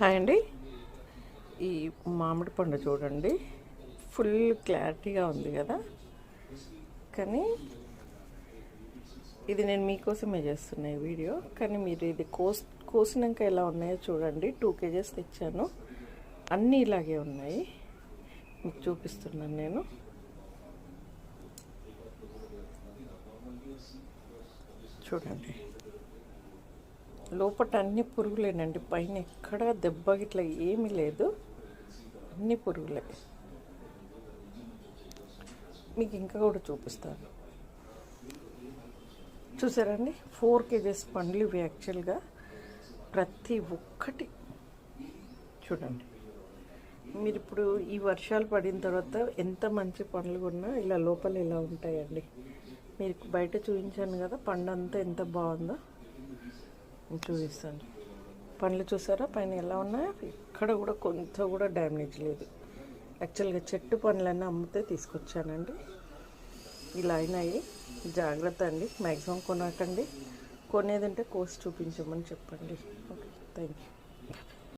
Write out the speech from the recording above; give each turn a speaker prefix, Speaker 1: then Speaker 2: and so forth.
Speaker 1: Hi అండి. ఈ మామిడి పండు చూడండి, ఫుల్ క్లారిటీగా ఉంది కదా. కానీ ఇది నేను మీకోసమే చేస్తున్నా ఈ వీడియో. కానీ మీరు ఇది కోసినాక ఎలా ఉన్నాయో చూడండి. 2 kgs తెచ్చాను, అన్నీ ఇలాగే ఉన్నాయి. మీకు చూపిస్తున్నాను నేను. చూడండి, లోపల అన్ని పురుగులేనండి. పైన ఎక్కడ దెబ్బ గిట్లా ఏమీ లేదు, అన్ని పురుగులే. మీకు ఇంకా కూడా చూపిస్తాను. చూసారండి, 4 kgs పండ్లు ఇవి. యాక్చువల్గా ప్రతి ఒక్కటి చూడండి. మీరు ఇప్పుడు ఈ వర్షాలు పడిన తర్వాత ఎంత మంచి పండ్లు కొన్నా ఇలా లోపల ఇలా ఉంటాయండి. మీరు బయట చూపించాను కదా, పండు అంతా ఎంత బాగుందో చూపిస్తాను. పండ్లు చూసారా పైన ఎలా ఉన్నాయో? ఇక్కడ కూడా కొంత కూడా డ్యామేజ్ లేదు. యాక్చువల్గా చెట్టు పండ్లన్నీ అమ్మితే తీసుకొచ్చానండి. ఇలా అయినాయి. జాగ్రత్త అండి, మ్యాక్సిమం కొనకండి. కొనేదంటే కోసి చూపించమని చెప్పండి. Okay, thank you.